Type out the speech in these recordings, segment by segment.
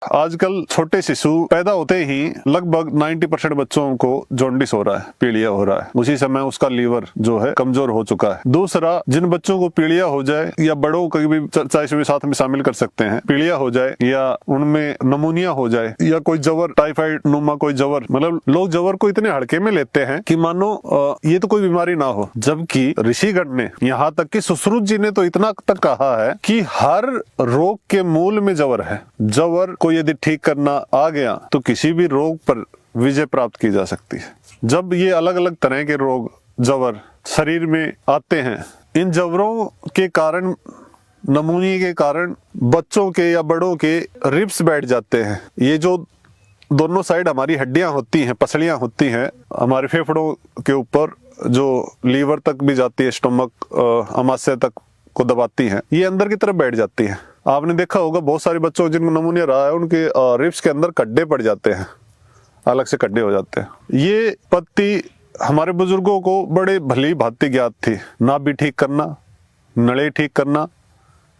आजकल छोटे शिशु पैदा होते ही लगभग 90% बच्चों को जॉन्डिस हो रहा है, पीलिया हो रहा है। उसी समय उसका लीवर जो है कमजोर हो चुका है। दूसरा, जिन बच्चों को पीलिया हो जाए या बड़ों को भी चाहे साथ में शामिल कर सकते हैं, पीलिया हो जाए या उनमें नमूनिया हो जाए या कोई जवर, टाइफाइड नुमा कोई जवर, मतलब लोग जवर को इतने हल्के में लेते हैं कि मानो ये तो कोई बीमारी ना हो। जबकि ऋषिगण ने, यहाँ तक कि सुश्रुत जी ने तो इतना तक कहा है कि हर रोग के मूल में जवर है। जवर को यदि ठीक करना आ गया तो किसी भी रोग पर विजय प्राप्त की जा सकती है। जब ये अलग अलग तरह के रोग जवर शरीर में आते हैं, इन जवरों के कारण, नमूनिया के कारण बच्चों के या बड़ों के रिब्स बैठ जाते हैं। ये जो दोनों साइड हमारी हड्डियां होती हैं, पसलियां होती हैं, हमारे फेफड़ों के ऊपर जो लीवर तक भी जाती है, स्टमक अमाशय तक को दबाती हैं, ये अंदर की तरफ बैठ जाती हैं। आपने देखा होगा बहुत सारे बच्चों जिनको नमूनिया रहा है, उनके रिब्स के अंदर कड्डे पड़ जाते हैं, अलग से कड्डे हो जाते हैं। ये पत्ती हमारे बुजुर्गों को बड़े भली भांति ज्ञात थी। नाभ भी ठीक करना, नड़े ठीक करना,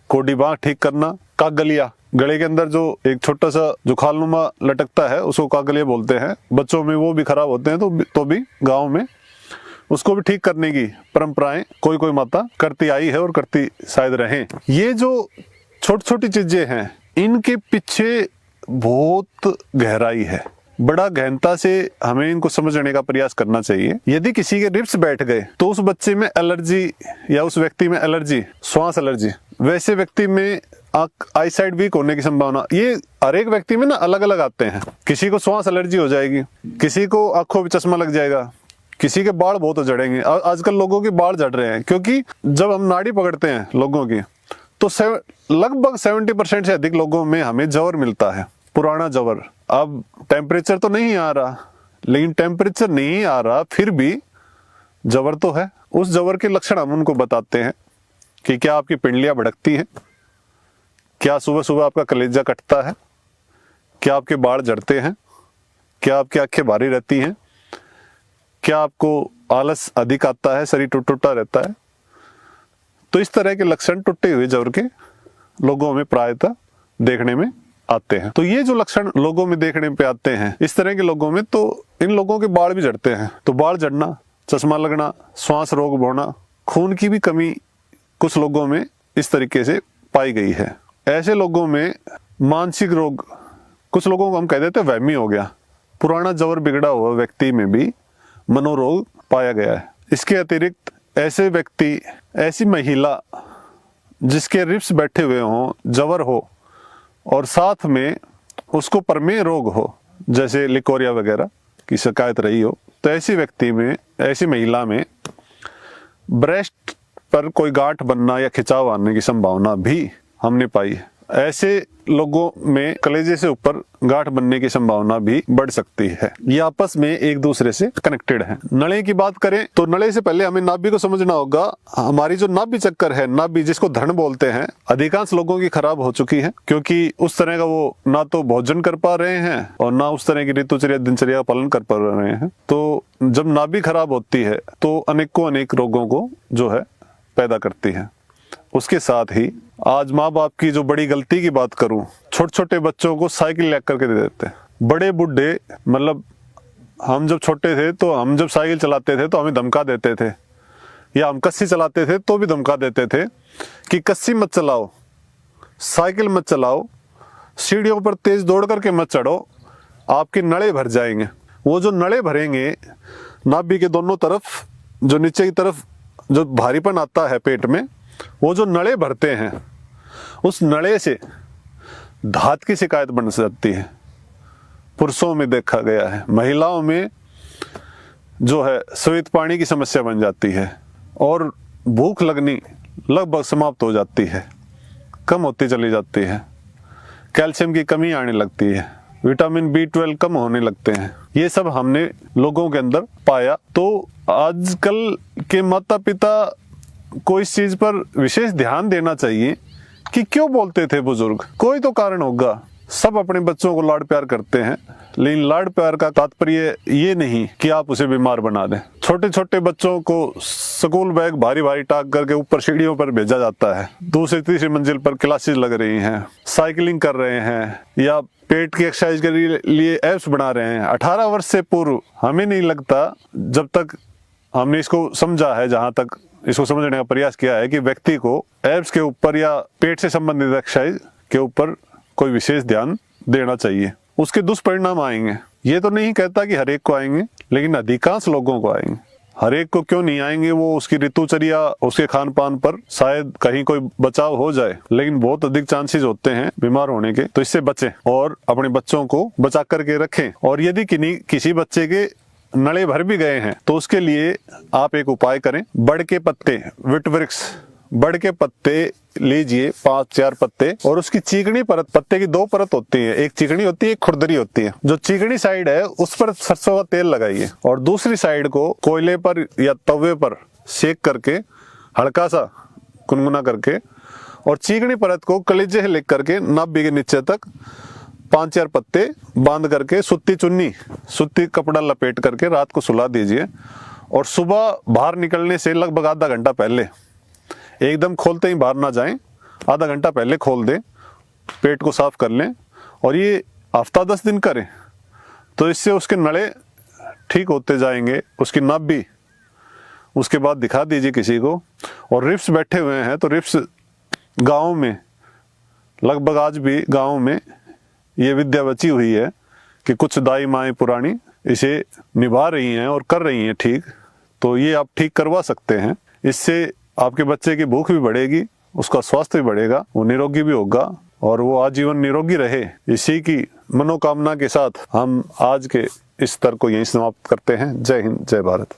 कोडी बांह ठीक करना, कागलिया, गले के अंदर जो एक छोटा सा जो खालनुमा लटकता है उसको कागलिया बोलते हैं। बच्चों में वो भी खराब होते हैं तो भी गाँव में उसको भी ठीक करने की परंपराएं कोई कोई माता करती आई है और करती शायद रहें। ये जो छोटी छोटी चीजें हैं, इनके पीछे बहुत गहराई है। बड़ा गहनता से हमें इनको समझने का प्रयास करना चाहिए। यदि किसी के रिब्स बैठ गए तो उस बच्चे में एलर्जी या उस व्यक्ति में एलर्जी, श्वास एलर्जी, वैसे व्यक्ति में आई साइड वीक होने की संभावना, ये हर एक व्यक्ति में ना अलग अलग आते हैं। किसी को श्वास एलर्जी हो जाएगी, किसी को आंखों में चश्मा लग जाएगा, किसी के बाल बहुत झड़ेंगे। आजकल लोगों के बाल झड़ रहे हैं क्योंकि जब हम नाड़ी पकड़ते हैं लोगों की तो लगभग 70% से अधिक लोगों में हमें जवर मिलता है, पुराना जवर। अब टेम्परेचर तो नहीं आ रहा, लेकिन टेम्परेचर नहीं आ रहा फिर भी जवर तो है। उस जवर के लक्षण हम उनको बताते हैं कि क्या आपकी पिंडलियां भड़कती हैं, क्या सुबह सुबह आपका कलेजा कटता है, क्या आपके बाल झड़ते हैं, क्या आपकी आंखें भारी रहती हैं, क्या आपको आलस अधिक आता है, शरीर टूटा रहता है। तो इस तरह के लक्षण टूटे हुए जवर के लोगों में प्रायतः देखने में आते हैं। तो ये जो लक्षण लोगों में देखने पे आते हैं इस तरह के लोगों में, तो इन लोगों के बाल भी झड़ते हैं। तो बाल झड़ना, चश्मा लगना, श्वास रोग होना, खून की भी कमी कुछ लोगों में इस तरीके से पाई गई है। ऐसे लोगों में मानसिक रोग, कुछ लोगों को हम कह देते हैं वहमी हो गया। पुराना जवर बिगड़ा हुआ व्यक्ति में भी मनोरोग पाया गया है। इसके अतिरिक्त ऐसे व्यक्ति, ऐसी महिला जिसके रिब्स बैठे हुए हों, जवर हो और साथ में उसको प्रमेह रोग हो, जैसे लिकोरिया वगैरह की शिकायत रही हो, तो ऐसी व्यक्ति में, ऐसी महिला में ब्रेस्ट पर कोई गांठ बनना या खिंचाव आने की संभावना भी हमने पाई है। ऐसे लोगों में कलेजे से ऊपर गांठ बनने की संभावना भी बढ़ सकती है। ये आपस में एक दूसरे से कनेक्टेड है। नले की बात करें तो नले से पहले हमें नाभि को समझना होगा। हमारी जो नाभि चक्कर है, नाभि जिसको धड़ बोलते हैं, अधिकांश लोगों की खराब हो चुकी है क्योंकि उस तरह का वो ना तो भोजन कर पा रहे हैं और ना उस तरह की ऋतुचर्या, दिनचर्या का पालन कर पा रहे हैं। तो जब नाभि खराब होती है तो अनेक रोगों को जो है पैदा करती है। उसके साथ ही आज माँ बाप की जो बड़ी गलती की बात करूं, छोटे छोटे बच्चों को साइकिल ले करके दे देते हैं। बड़े बुढ़े, मतलब हम जब छोटे थे तो हम जब साइकिल चलाते थे तो हमें धमका देते थे, या हम कस्सी चलाते थे तो भी धमका देते थे कि कस्सी मत चलाओ, साइकिल मत चलाओ, सीढ़ियों पर तेज दौड़ करके मत चढ़ो, आपके नड़े भर जाएंगे। वो जो नड़े भरेंगे नाभि के दोनों तरफ, जो नीचे की तरफ जो भारीपन आता है पेट में, वो जो नड़े भरते हैं, उस नड़े से धात की शिकायत बन सकती है। पुरुषों में देखा गया है, महिलाओं में जो है श्वेत पानी की समस्या बन जाती है और भूख लगनी लगभग समाप्त हो जाती है, कम होती चली जाती है, कैल्शियम की कमी आने लगती है, विटामिन B12 कम होने लगते हैं। ये सब हमने लोगों के अंदर पाया। तो आजकल के माता पिता को इस चीज पर विशेष ध्यान देना चाहिए कि क्यों बोलते थे बुजुर्ग, कोई तो कारण होगा। सब अपने बच्चों को लाड प्यार करते हैं, लेकिन लाड प्यार का तात्पर्य ये नहीं कि आप उसे बीमार बना दें। छोटे छोटे बच्चों को स्कूल बैग भारी भारी टांग करके ऊपर सीढ़ियों पर भेजा जाता है, दूसरी तीसरी मंजिल पर क्लासेस लग रही हैं, साइकिलिंग कर रहे हैं या पेट की एक्सरसाइज के लिए एप्स बना रहे हैं। 18 वर्ष से पूर्व हमें नहीं लगता, जब तक हमने इसको समझा है, जहां तक इसको समझने का प्रयास किया है, कि व्यक्ति को एप्स के ऊपर या पेट से संबंधित एक्सरसाइज के ऊपर कोई विशेष ध्यान देना चाहिए। उसके दुष्परिणाम आएंगे, ये तो नहीं कहता कि हर एक को आएंगे, लेकिन अधिकांश लोगों को आएंगे। हर एक को क्यों नहीं आएंगे, वो उसकी ऋतुचर्या, उसके खान पान पर शायद कहीं कोई बचाव हो जाए, लेकिन बहुत अधिक चांसेस होते हैं बीमार होने के। तो इससे बचें और अपने बच्चों को बचा करके रखें। और यदि किसी बच्चे के नड़े भर भी गए हैं तो उसके लिए आप एक उपाय करें। बड़ के पत्ते, विटवृक्ष, बड़ के पत्ते लीजिए 5-4 पत्ते, और उसकी चीकनी परत, पत्ते की 2 परत होती है, एक चीकनी होती है, एक खुरदरी होती है। जो चीकनी साइड है उस पर सरसों का तेल लगाइए और दूसरी साइड को कोयले पर या तवे पर सेक करके हल्का सा गुनगुना करके, और चीकनी परत को कलेजे से लेकर के नाभि के नीचे तक 5-4 पत्ते बांध करके सूती कपड़ा लपेट करके रात को सुला दीजिए। और सुबह बाहर निकलने से लगभग आधा घंटा पहले, एकदम खोलते ही बाहर ना जाएं, आधा घंटा पहले खोल दें, पेट को साफ कर लें। और ये हफ्ता 10 दिन करें तो इससे उसके नड़े ठीक होते जाएंगे, उसकी नाभि। उसके बाद दिखा दीजिए किसी को। और रिप्स बैठे हुए हैं तो रिप्स गाँव में लगभग आज भी गाँव में ये विद्या बची हुई है कि कुछ दाई माएँ पुरानी इसे निभा रही हैं और कर रही हैं ठीक। तो ये आप ठीक करवा सकते हैं। इससे आपके बच्चे की भूख भी बढ़ेगी, उसका स्वास्थ्य भी बढ़ेगा, वो निरोगी भी होगा और वो आजीवन निरोगी रहे। इसी की मनोकामना के साथ हम आज के इस स्तर को यहीं समाप्त करते हैं। जय हिंद, जय भारत।